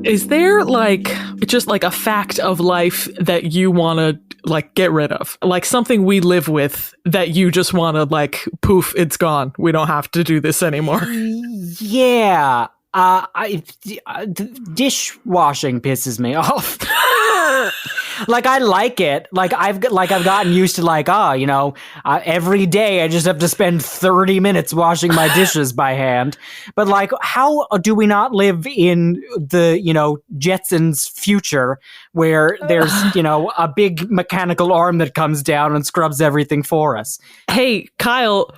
Is there just like a fact of life that you want to get rid of? Like something we live with that you just want to poof, it's gone. We don't have to do this anymore. Yeah. Dishwashing pisses me off. I like it. I've gotten used to every day I just have to spend 30 minutes washing my dishes by hand. But how do we not live in the, Jetsons future where there's, a big mechanical arm that comes down and scrubs everything for us? Hey, Kyle,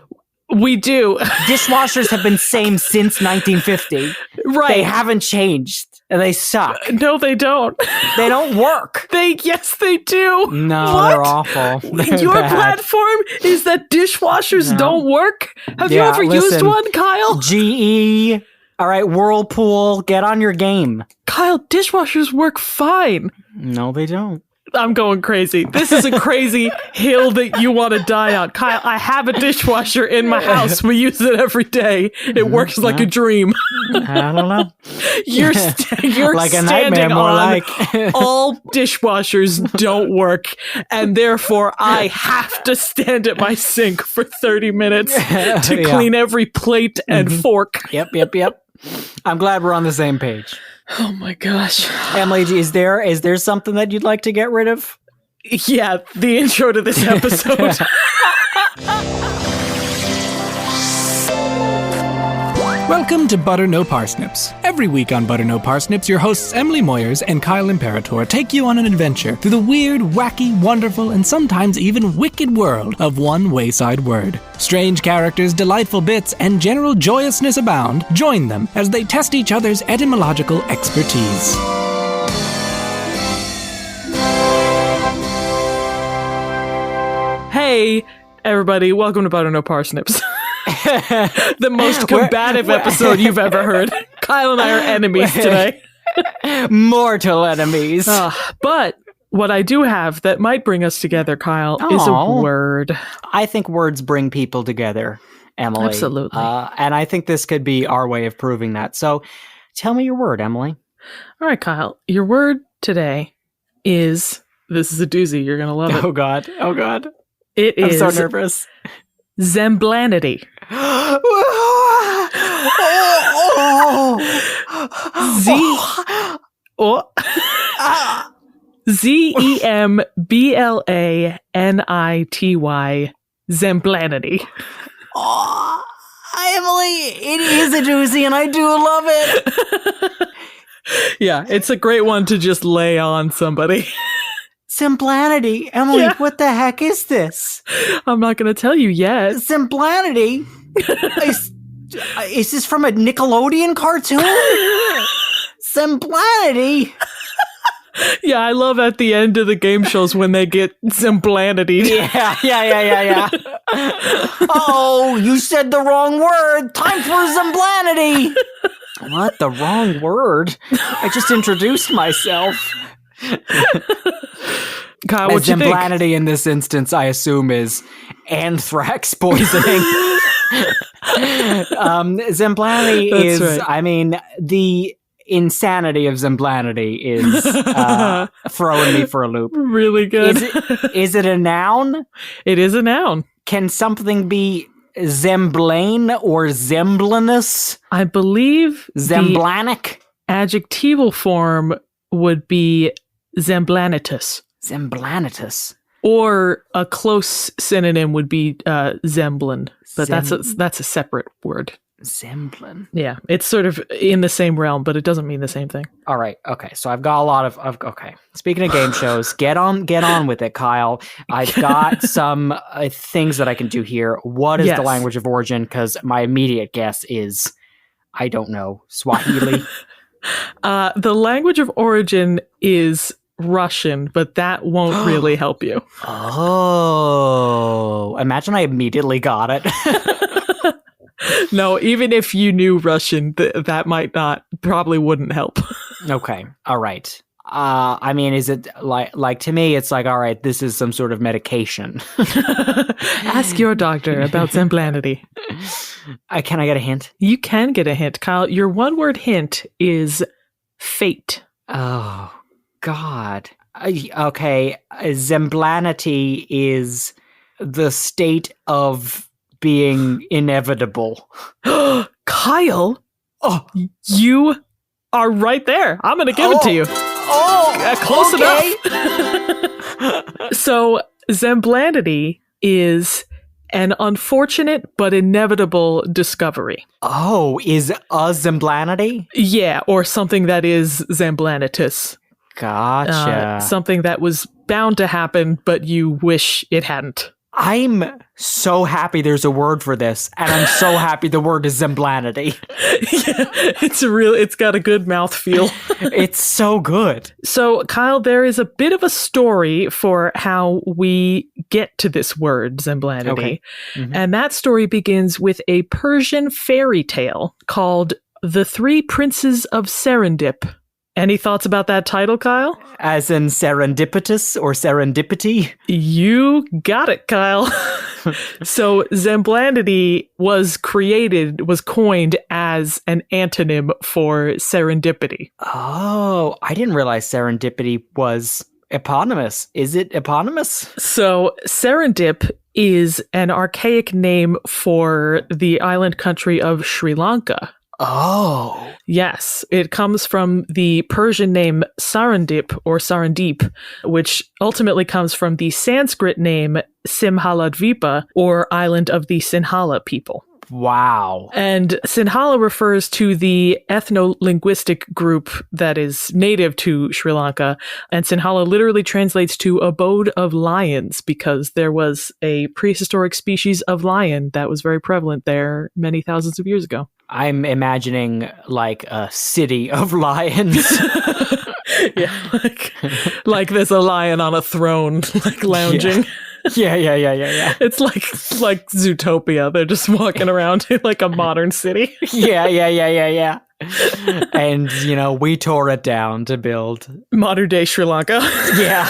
we do. Dishwashers have been same since 1950. Right. They haven't changed. And they suck. No, they don't. They don't work. Yes, they do. No, what? They're awful. They're Your bad. platform is that dishwashers don't work? Have you ever used one, Kyle? GE. All right, Whirlpool, get on your game. Kyle, dishwashers work fine. No, they don't. I'm going crazy. This is a crazy hill that you want to die on. Kyle, I have a dishwasher in my house. We use it every day. It works like a dream. I don't know. You're like a standing nightmare, more on like. all dishwashers don't work, and therefore I have to stand at my sink for 30 minutes to clean every plate and fork. Yep. I'm glad we're on the same page. Oh my gosh. Emily, is there something that you'd like to get rid of? Yeah, the intro to this episode. Welcome to Butter No Parsnips. Every week on Butter No Parsnips, your hosts Emily Moyers and Kyle Imperator take you on an adventure through the weird, wacky, wonderful, and sometimes even wicked world of one wayside word. Strange characters, delightful bits, and general joyousness abound. Join them as they test each other's etymological expertise. Hey, everybody, welcome to Butter No Parsnips. The most combative episode you've ever heard. Kyle and I are enemies today. Mortal enemies. But what I do have that might bring us together, Kyle, is a word. I think words bring people together, Emily. Absolutely. And I think this could be our way of proving that. So tell me your word, Emily. All right, Kyle. Your word today is, this is a doozy. You're going to love it. Oh, God. It is. I'm so nervous. Zemblanity. Zemblanity. Zemblanity. Oh, Emily, it is a doozy, and I do love it. Yeah, it's a great one to just lay on somebody. Zemblanity. Emily, What the heck is this? I'm not going to tell you yet. Zemblanity? Is this from a Nickelodeon cartoon? Zemblanity? Yeah, I love at the end of the game shows when they get Zemblanity. Yeah. Oh, you said the wrong word. Time for Zemblanity. What? The wrong word? I just introduced myself. Kyle, what you think? Zemblanity in this instance, I assume, is anthrax poisoning. Zemblanity is, right. I mean, the insanity of Zemblanity is throwing me for a loop. Really good. Is it a noun? It is a noun. Can something be zemblane or zemblanous? I believe Zemblanic? Adjectival form would be zemblanitus. Zemblanitus. Or a close synonym would be zemblan, but that's a separate word. Zemblan. Yeah, it's sort of in the same realm, but it doesn't mean the same thing. All right, okay. So I've got a lot of okay. Speaking of game shows, get on with it, Kyle. I've got some things that I can do here. What is the language of origin? Because my immediate guess is, I don't know, Swahili. The language of origin is Russian, but that won't really help you. Oh, imagine I immediately got it. No, even if you knew Russian, that probably wouldn't help. Okay, all right. I mean, is it like to me, it's like, all right, this is some sort of medication. Ask your doctor about Zemblanity. Can I get a hint? You can get a hint, Kyle. Your one-word hint is fate. Oh, God. Okay, Zemblanity is the state of being inevitable. Kyle, you are right there. I'm going to give it to you. Close enough. So, Zemblanity is an unfortunate but inevitable discovery. Oh, is a Zemblanity? Yeah, or something that is Zemblanitous. Gotcha. Something that was bound to happen, but you wish it hadn't. I'm so happy there's a word for this, and I'm so happy the word is Zemblanity. Yeah, it's got a good mouthfeel. It's so good. So, Kyle, there is a bit of a story for how we get to this word, Zemblanity. Okay. Mm-hmm. And that story begins with a Persian fairy tale called The Three Princes of Serendip. Any thoughts about that title, Kyle? As in serendipitous or serendipity? You got it, Kyle. So Zemblanity was coined as an antonym for serendipity. Oh, I didn't realize serendipity was eponymous. Is it eponymous? So Serendip is an archaic name for the island country of Sri Lanka. Oh. Yes, it comes from the Persian name Sarandip or Sarandip, which ultimately comes from the Sanskrit name Simhaladvipa, or island of the Sinhala people. Wow. And Sinhala refers to the ethno-linguistic group that is native to Sri Lanka. And Sinhala literally translates to abode of lions because there was a prehistoric species of lion that was very prevalent there many thousands of years ago. I'm imagining like a city of lions. Yeah, like there's a lion on a throne, like lounging. Yeah. It's like Zootopia. They're just walking around in like a modern city. Yeah. And, we tore it down to build modern day Sri Lanka. Yeah.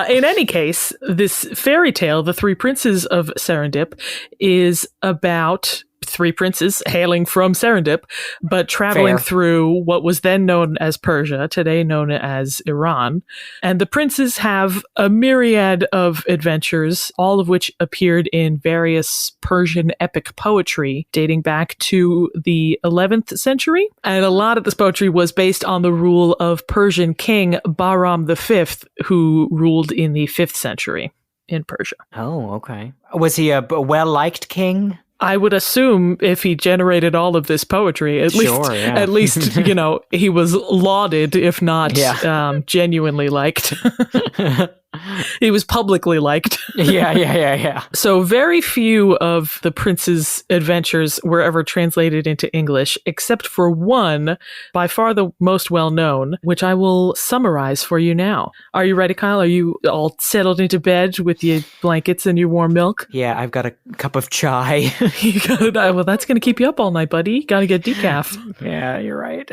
In any case, this fairy tale, The Three Princes of Serendip, is about three princes hailing from Serendip, but traveling through what was then known as Persia, today known as Iran. And the princes have a myriad of adventures, all of which appeared in various Persian epic poetry dating back to the 11th century. And a lot of this poetry was based on the rule of Persian king Bahram V, who ruled in the 5th century in Persia. Oh, okay. Was he a well-liked king? I would assume if he generated all of this poetry, at least, he was lauded, if not genuinely liked. He was publicly liked. Yeah. So very few of the prince's adventures were ever translated into English, except for one, by far the most well-known, which I will summarize for you now. Are you ready, Kyle? Are you all settled into bed with your blankets and your warm milk? Yeah, I've got a cup of chai. You got it. Well, that's going to keep you up all night, buddy. Got to get decaf. Yeah, you're right.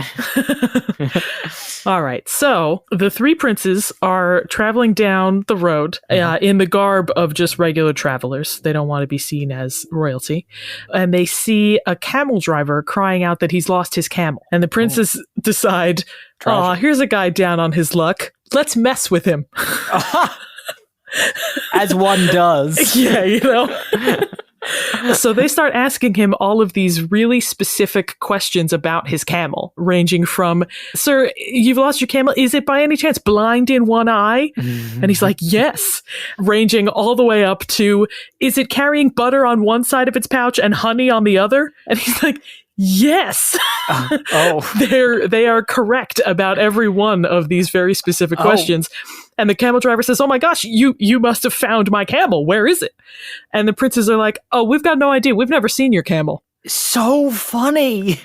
All right. So the three princes are traveling down the road in the garb of just regular travelers. They don't want to be seen as royalty. And they see a camel driver crying out that he's lost his camel. And the princes decide, here's a guy down on his luck. Let's mess with him. As one does. Yeah, So they start asking him all of these really specific questions about his camel, ranging from, "Sir, you've lost your camel. Is it by any chance blind in one eye?" And he's like, "Yes." Ranging all the way up to, "Is it carrying butter on one side of its pouch and honey on the other?" And he's like, "Yes." They are correct about every one of these very specific questions. And the camel driver says, "Oh my gosh, you must have found my camel. Where is it?" And the princes are like, "Oh, we've got no idea. We've never seen your camel." So funny.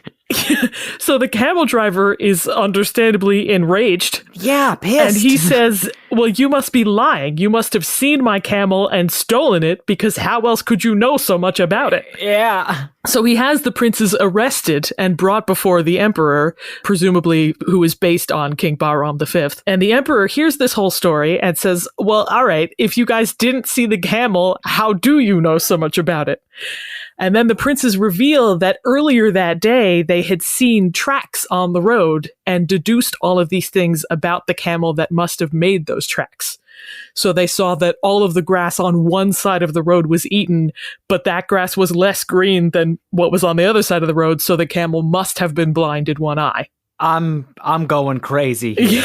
So the camel driver is understandably enraged. Yeah, pissed. And he says, "Well, you must be lying. You must have seen my camel and stolen it, because how else could you know so much about it?" Yeah. So he has the princes arrested and brought before the emperor, presumably who is based on King Bahram V. And the emperor hears this whole story and says, "Well, all right, if you guys didn't see the camel, how do you know so much about it?" And then the princes reveal that earlier that day they had seen tracks on the road and deduced all of these things about the camel that must have made those tracks. So they saw that all of the grass on one side of the road was eaten, but that grass was less green than what was on the other side of the road, so the camel must have been blind in one eye. I'm going crazy here.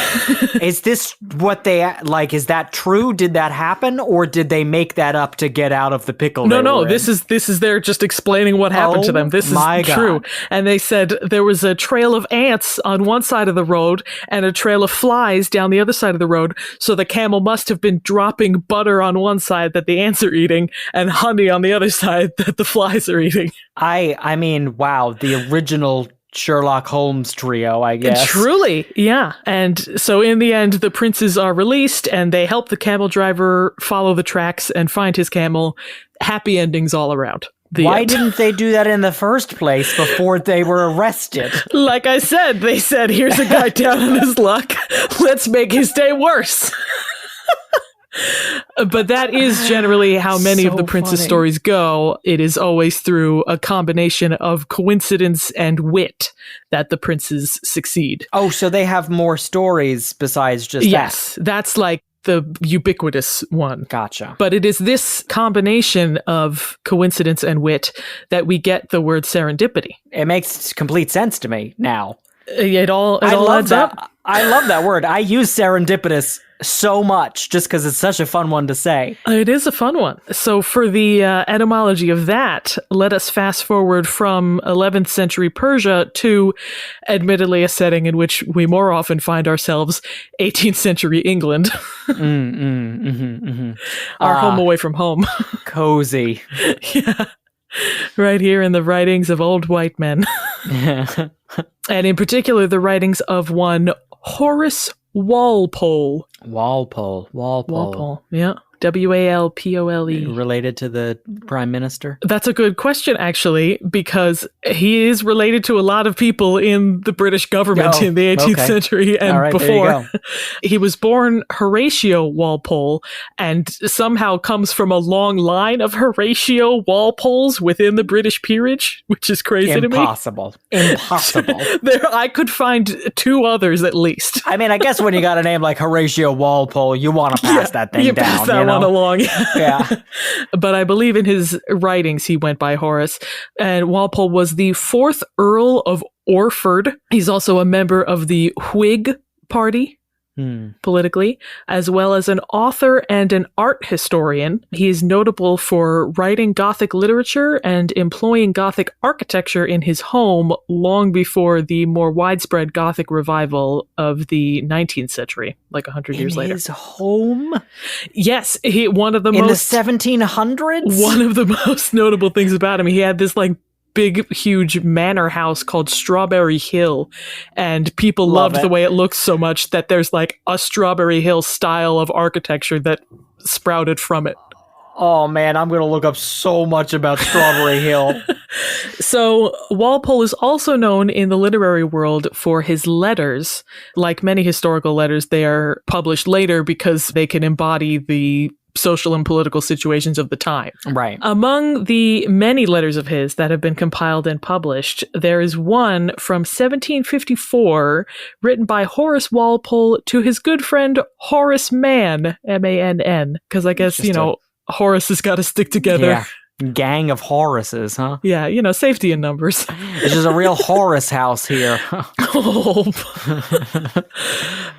Is this what they like? Is that true? Did that happen, or did they make that up to get out of the pickle? No. This is they're just explaining what happened to them. This is true. And they said there was a trail of ants on one side of the road and a trail of flies down the other side of the road. So the camel must have been dropping butter on one side that the ants are eating and honey on the other side that the flies are eating. I mean, wow, the original Sherlock Holmes trio, I guess. Truly, yeah. And so in the end, the princes are released and they help the camel driver follow the tracks and find his camel. Happy endings all around. Why didn't they do that in the first place before they were arrested? Like I said, they said, here's a guy down on his luck. Let's make his day worse. But that is generally how many of the prince's stories go. It is always through a combination of coincidence and wit that the princes succeed. Oh, so they have more stories besides just that? Yes, that's like the ubiquitous one. Gotcha. But it is this combination of coincidence and wit that we get the word serendipity. It makes complete sense to me now. It all adds up. I love that word. I use serendipitous so much just because it's such a fun one to say. It is a fun one. So for the etymology of that, let us fast forward from 11th century Persia to, admittedly, a setting in which we more often find ourselves, 18th century England. Our home away from home. Cozy. Yeah. Right here in the writings of old white men. And in particular, the writings of one Horace Walpole. Walpole. Yeah. Walpole. Related to the prime minister? That's a good question, actually, because he is related to a lot of people in the British government in the 18th century and before. He was born Horatio Walpole and somehow comes from a long line of Horatio Walpoles within the British peerage, which is crazy to me. Impossible. I could find two others at least. I mean, I guess when you got a name like Horatio Walpole, you want to pass that thing down. Pass that one along. Yeah. But I believe in his writings he went by Horace. And Walpole was the 4th Earl of Orford. He's also a member of the Whig Party. Politically, as well as an author and an art historian. He is notable for writing Gothic literature and employing Gothic architecture in his home long before the more widespread Gothic revival of the 19th century, like 100 years later. His home? Yes, one of the in the 1700s? One of the most notable things about him, he had this like big, huge manor house called Strawberry Hill, and people loved the way it looks so much that there's like a Strawberry Hill style of architecture that sprouted from it. Oh man, I'm going to look up so much about Strawberry Hill. So Walpole is also known in the literary world for his letters. Like many historical letters, they are published later because they can embody the social and political situations of the time. Right. Among the many letters of his that have been compiled and published, there is one from 1754 written by Horace Walpole to his good friend Horace Mann, M-A-N-N, because I guess, Horace has got to stick together. Yeah. Gang of Horaces, huh? Yeah, safety in numbers. This is a real Horace house here.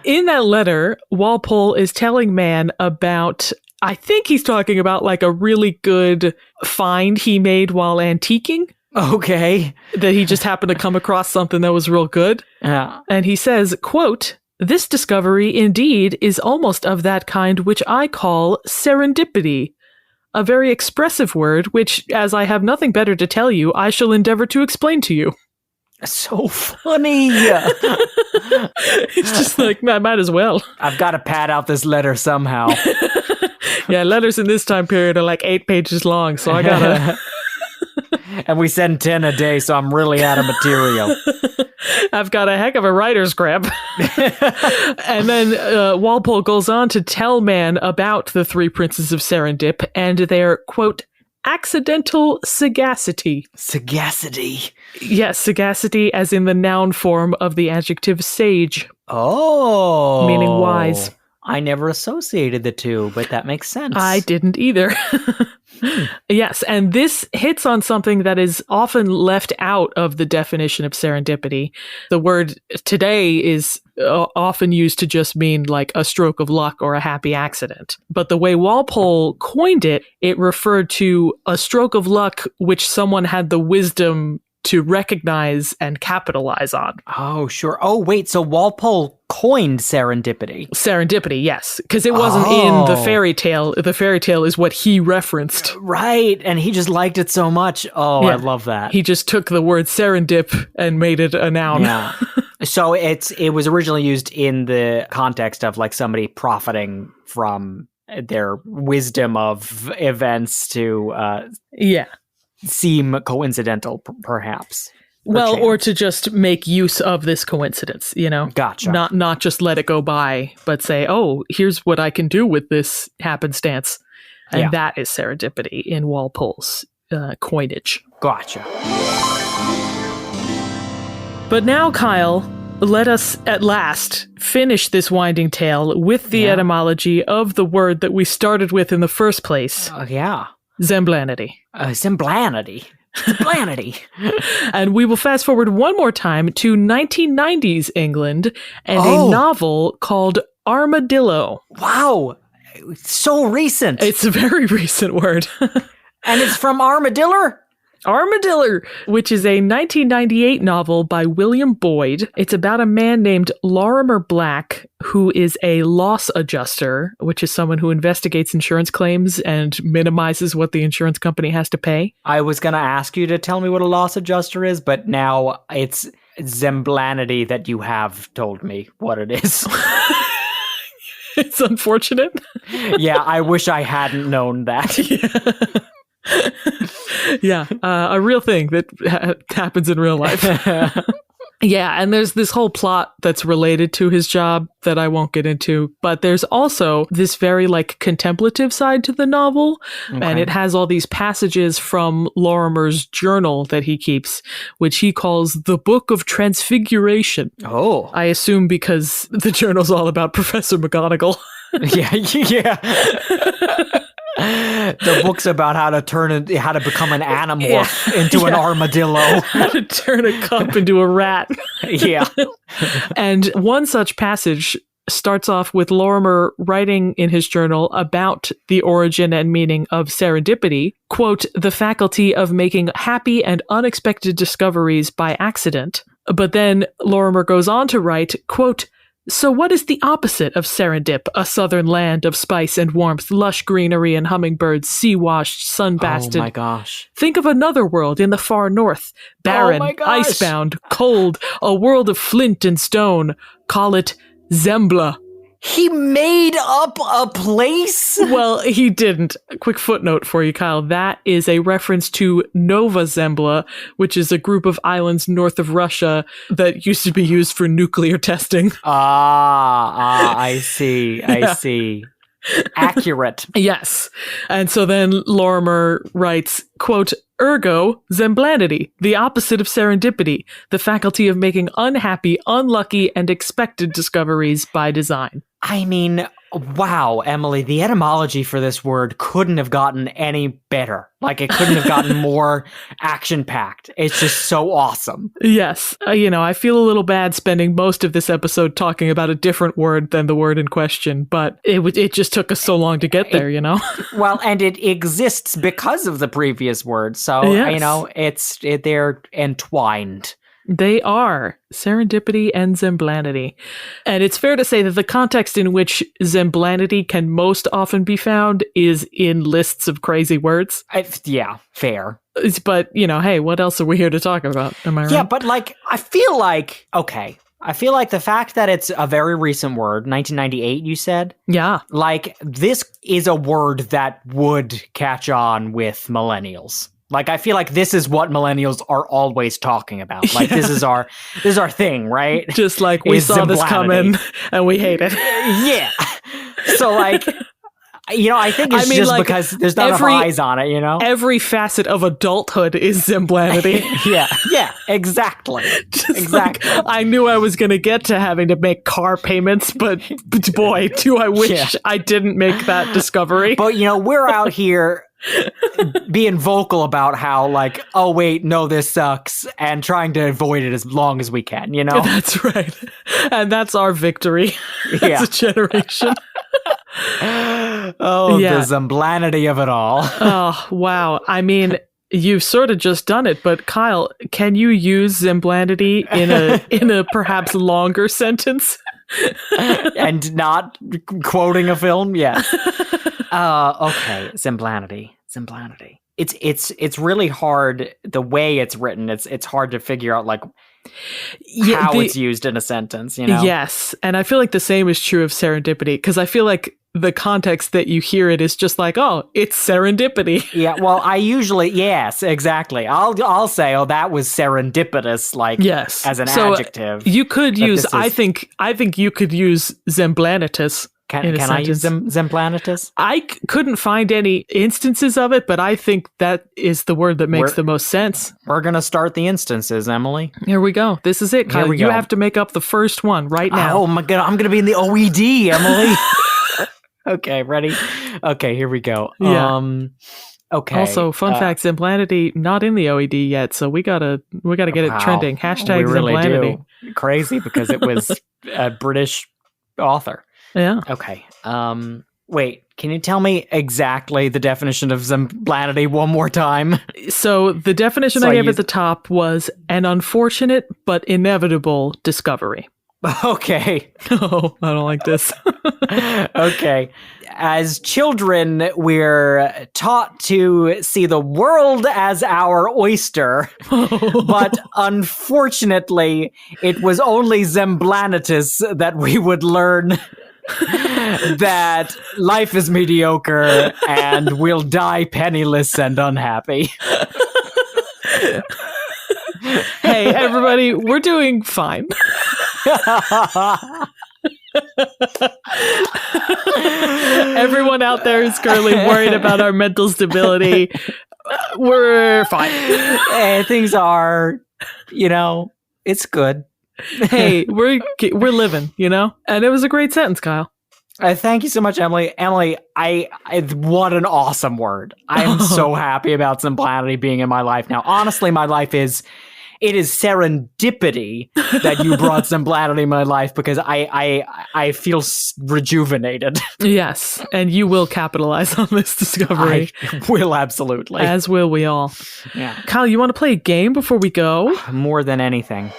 In that letter, Walpole is telling Mann about, I think he's talking about like a really good find he made while antiquing. Okay. That he just happened to come across something that was real good. Yeah. And he says, quote, "This discovery indeed is almost of that kind which I call serendipity. A very expressive word, which, as I have nothing better to tell you, I shall endeavor to explain to you." So funny. It's just like, I might as well. I've got to pad out this letter somehow. Yeah, letters in this time period are like 8 pages long, so I gotta... And we send 10 a day, so I'm really out of material. I've got a heck of a writer's cramp. And then Walpole goes on to tell Mann about the three princes of Serendip and their, quote, accidental sagacity. Sagacity. Yes, sagacity as in the noun form of the adjective sage. Oh. Meaning wise. I never associated the two, but that makes sense. I didn't either. Yes, and this hits on something that is often left out of the definition of serendipity. The word today is often used to just mean like a stroke of luck or a happy accident. But the way Walpole coined it, it referred to a stroke of luck which someone had the wisdom to recognize and capitalize on. Oh, sure. Oh, wait. So Walpole coined serendipity. Serendipity, yes. Because it wasn't in the fairy tale. The fairy tale is what he referenced. Right. And he just liked it so much. Oh, yeah. I love that. He just took the word serendip and made it a noun. Yeah. So it was originally used in the context of like somebody profiting from their wisdom of events to seem coincidental, perhaps. Well, or to just make use of this coincidence, you know? Gotcha. Not just let it go by, but say, oh, here's what I can do with this happenstance. And that is serendipity in Walpole's coinage. Gotcha. But now, Kyle, let us at last finish this winding tale with the etymology of the word that we started with in the first place. Zemblanity. Zemblanity. Zemblanity. And we will fast forward one more time to 1990s England and a novel called Armadillo. Wow. So recent. It's a very recent word. And it's from Armadillo? Armadillo, which is a 1998 novel by William Boyd. It's about a man named Lorimer Black, who is a loss adjuster, which is someone who investigates insurance claims and minimizes what the insurance company has to pay. I was going to ask you to tell me what a loss adjuster is, but now it's Zemblanity that you have told me what it is. It's unfortunate. Yeah, I wish I hadn't known that. Yeah, a real thing that happens in real life. Yeah, and there's this whole plot that's related to his job that I won't get into, but there's also this very like contemplative side to the novel, and it has all these passages from Lorimer's journal that he keeps, which he calls the Book of Transfiguration. Oh. I assume because the journal's all about Professor McGonagall. Yeah. The book's about how to become an animorph into an armadillo. How to turn a cup into a rat. Yeah. And one such passage starts off with Lorimer writing in his journal about the origin and meaning of serendipity, quote, the faculty of making happy and unexpected discoveries by accident. But then Lorimer goes on to write, quote, so what is the opposite of Serendip, a southern land of spice and warmth, lush greenery and hummingbirds, sea-washed, sun-basted? Oh my gosh. Think of another world in the far north, barren, icebound, cold, a world of flint and stone. Call it Zembla. He made up a place? Well, he didn't. A quick footnote for you, Kyle. That is a reference to Nova Zembla, which is a group of islands north of Russia that used to be used for nuclear testing. I see. I see. Accurate. Yes. And so then Lorimer writes, quote, ergo, Zemblanity, the opposite of serendipity, the faculty of making unhappy, unlucky, and expected discoveries by design. I mean, wow, Emily, the etymology for this word couldn't have gotten any better. Like, it couldn't have gotten more action-packed. It's just so awesome. Yes. I feel a little bad spending most of this episode talking about a different word than the word in question, but it just took us so long to get there, Well, and it exists because of the previous word, so, they're entwined. They are. Serendipity and Zemblanity. And it's fair to say that the context in which Zemblanity can most often be found is in lists of crazy words. Yeah, fair. But, hey, what else are we here to talk about? Am I right? Yeah, but I feel like the fact that it's a very recent word, 1998, you said? Yeah. This is a word that would catch on with millennials. I feel like this is what millennials are always talking about. This is our thing, right? Just like we saw this coming and we hate it. Yeah. So I think it's just like, because there's not enough eyes on it, Every facet of adulthood is Zemblanity. yeah, exactly. Exactly. Like, I knew I was going to get to having to make car payments, but boy, do I wish I didn't make that discovery. But, we're out here being vocal about how, like, oh, wait, no, this sucks, and trying to avoid it as long as we can, That's right. And that's our victory as a generation. The Zemblanity of it all. Oh, wow. I mean, you've sort of just done it, but Kyle, can you use Zemblanity in a perhaps longer sentence? And not quoting a film? Yeah. Okay. Zemblanity. It's really hard the way it's written. It's hard to figure out like how it's used in a sentence, Yes. And I feel like the same is true of serendipity, because I feel like the context that you hear it is just like, oh, it's serendipity. Yeah, well, I usually, yes, exactly. I'll say, oh, that was serendipitous, like, yes, as an adjective. You could use, I think you could use Zemblanitous. Can I use Zemblanitous? I couldn't find any instances of it, but I think that is the word that makes the most sense. We're going to start the instances, Emily. Here we go. This is it, Kyle. You have to make up the first one right now. Oh my God, I'm going to be in the OED, Emily. Okay, ready? Okay, here we go. Yeah. Okay. Also, fun fact, Zemblanity not in the OED yet, so we gotta get it trending. Hashtag we really Zemblanity. Do. Crazy, because it was a British author. Yeah. Okay. Wait, can you tell me exactly the definition of Zemblanity one more time? So the definition I gave at the top was an unfortunate but inevitable discovery. Okay. Oh, I don't like this. Okay. As children, we're taught to see the world as our oyster, but unfortunately, it was only Zemblanitous that we would learn that life is mediocre and we'll die penniless and unhappy. Hey, everybody, we're doing fine. Everyone out there is currently worried about our mental stability. We're fine. Hey, things are, it's good. Hey, we're living, And it was a great sentence, Kyle. Thank you so much, Emily. Emily, I what an awesome word. I am so happy about Zemblanity being in my life now. Honestly, my life is serendipity that you brought Zemblanity in my life, because I feel rejuvenated. Yes, and you will capitalize on this discovery. I will, absolutely. As will we all. Yeah. Kyle, you want to play a game before we go? More than anything.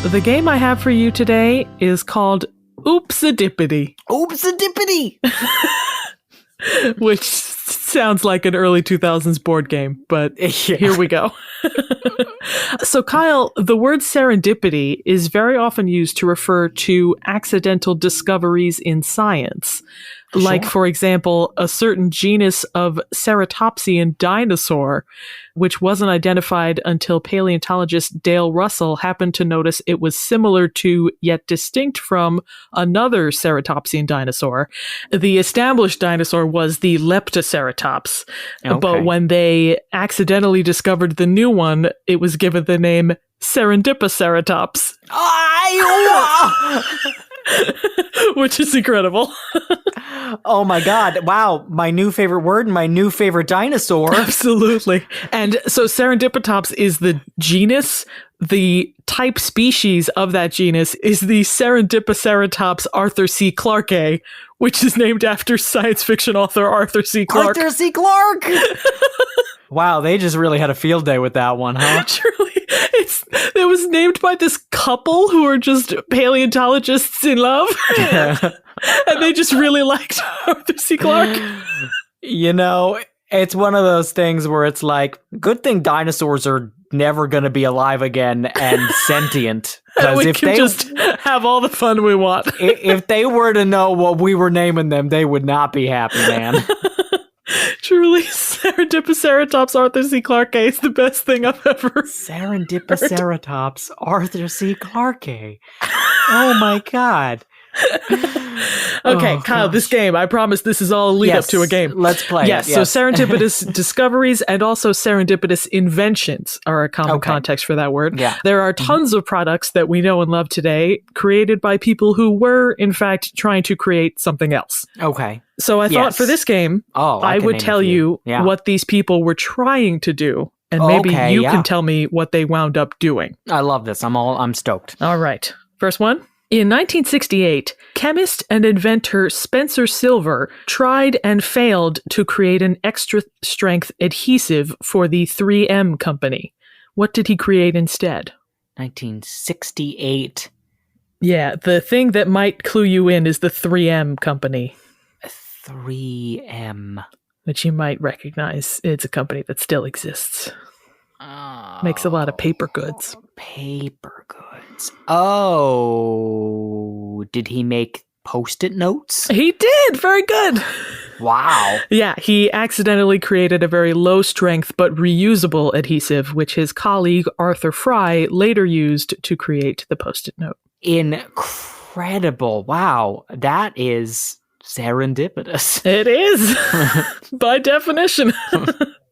The game I have for you today is called Oopsadipity. Oopsadipity! Which sounds like an early 2000s board game, but here we go. So, Kyle, the word serendipity is very often used to refer to accidental discoveries in science. Sure. Like, for example, a certain genus of ceratopsian dinosaur, which wasn't identified until paleontologist Dale Russell happened to notice it was similar to, yet distinct from, another ceratopsian dinosaur. The established dinosaur was the Leptoceratops, but when they accidentally discovered the new one, it was given the name Serendipiceratops. Which is incredible. Oh my God. Wow. My new favorite word and my new favorite dinosaur. Absolutely. And so Serendipitops is the genus. The type species of that genus is the Serendipiceratops Arthur C. Clarke, which is named after science fiction author Arthur C. Clarke. Arthur C. Clarke! Wow, they just really had a field day with that one, huh? Truly. It was named by this couple who are just paleontologists in love. And they just really liked Arthur C. Clarke. It's one of those things where it's like, good thing dinosaurs are never going to be alive again and sentient. We if can just have all the fun we want. If they were to know what we were naming them, they would not be happy, man. Truly, Serendipiceratops Arthur C. Clarke is the best thing I've ever Serendipiceratops Arthur C. Clarke. Oh my God. Okay, Oh, Kyle, gosh. this game, I promise this is all a lead up to a game. Let's play. Yes, it. so serendipitous discoveries and also serendipitous inventions are a common context for that word. Yeah. There are tons of products that we know and love today created by people who were, in fact, trying to create something else. Okay. So I thought for this game, I can would name a tell few. you Yeah. what these people were trying to do, and maybe you can tell me what they wound up doing. I love this. I'm stoked. All right. First one. In 1968, chemist and inventor Spencer Silver tried and failed to create an extra-strength adhesive for the 3M company. What did he create instead? 1968. Yeah, the thing that might clue you in is the 3M company, 3M. which you might recognize. It's a company that still exists. Makes a lot of paper goods. Paper goods. Oh, did he make Post-it notes? He did! Very good! Wow. Yeah, he accidentally created a very low-strength but reusable adhesive, which his colleague Arthur Fry later used to create the Post-it note. Incredible. Wow. That is serendipitous. It is! By definition.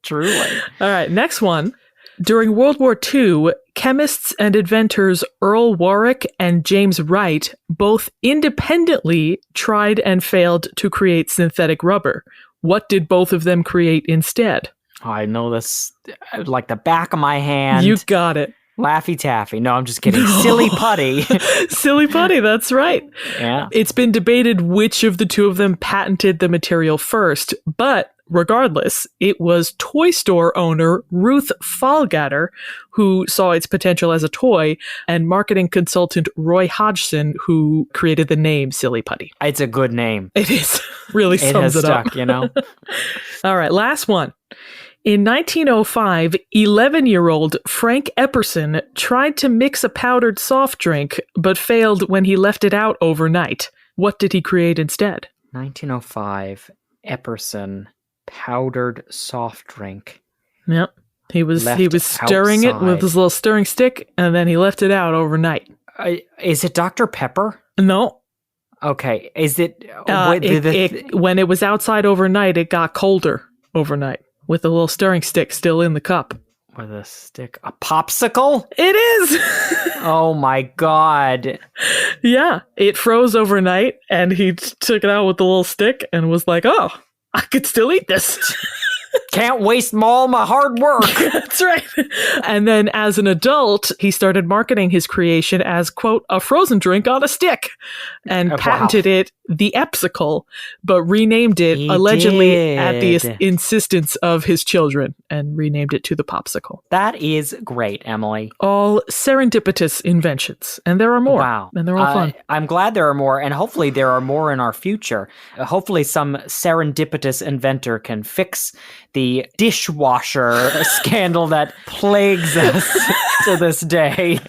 Truly. All right, next one. During World War II, chemists and inventors Earl Warwick and James Wright both independently tried and failed to create synthetic rubber. What did both of them create instead? I know this like the back of my hand. You got it. Laffy Taffy. No, I'm just kidding. Silly Putty. Silly Putty, that's right. Yeah. It's been debated which of the two of them patented the material first, but regardless, it was toy store owner Ruth Fallgatter who saw its potential as a toy, and marketing consultant Roy Hodgson who created the name Silly Putty. It's a good name. It is. Really sums it up. You know? All right, last one. In 1905, 11-year-old Frank Epperson tried to mix a powdered soft drink, but failed when he left it out overnight. What did he create instead? 1905, Epperson, powdered soft drink. Yep. He was stirring it with outside. his little stirring stick, and then he left it out overnight. Is it Dr. Pepper? No. Okay. Is it... when it was outside overnight, it got colder overnight with a little stirring stick still in the cup. With a stick? A popsicle? It is! Oh my God. Yeah. It froze overnight, and he took it out with the little stick and was like, oh, I could still eat this. Can't waste all my hard work. That's right. And then as an adult, he started marketing his creation as, quote, a frozen drink on a stick, and patented it the Epsicle, but renamed it allegedly at the insistence of his children, and renamed it to the Popsicle. That is great, Emily. All serendipitous inventions. And there are more. Wow. And they're all fun. I'm glad there are more, and hopefully there are more in our future. Hopefully some serendipitous inventor can fix the dishwasher scandal that plagues us to this day.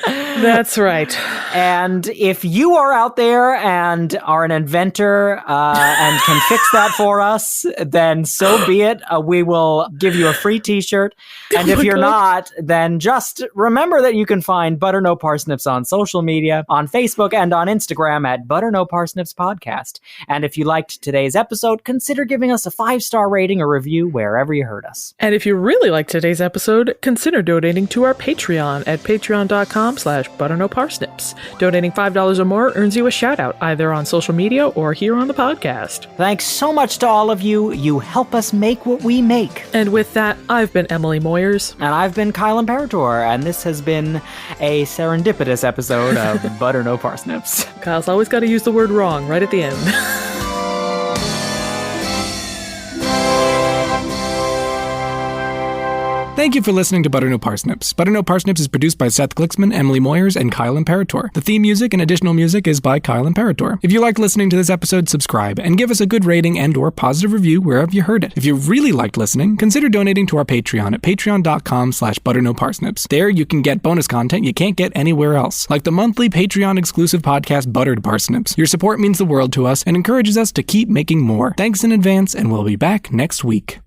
That's right. And if you are out there and are an inventor and can fix that for us, then so be it. We will give you a free t-shirt. And if you're not, then just remember that you can find Butter No Parsnips on social media, on Facebook and on Instagram at Butter No Parsnips Podcast. And if you liked today's episode, consider giving us a 5-star rating or review wherever you heard us. And if you really liked today's episode, consider donating to our Patreon at patreon.com/butternoparsnips. Donating $5 or more earns you a shout out either on social media or here on the podcast. Thanks so much to all of you. You help us make what we make. And with that, I've been Emily Moyers. And I've been Kyle Imperator, and this has been a serendipitous episode of Butter No Parsnips. Kyle's always got to use the word wrong right at the end. Thank you for listening to Butter No Parsnips. Butter No Parsnips is produced by Seth Glicksman, Emily Moyers, and Kyle Imperator. The theme music and additional music is by Kyle Imperator. If you liked listening to this episode, subscribe and give us a good rating and or positive review wherever you heard it. If you really liked listening, consider donating to our Patreon at patreon.com/butternoparsnips. There you can get bonus content you can't get anywhere else, like the monthly Patreon exclusive podcast Buttered Parsnips. Your support means the world to us and encourages us to keep making more. Thanks in advance, and we'll be back next week.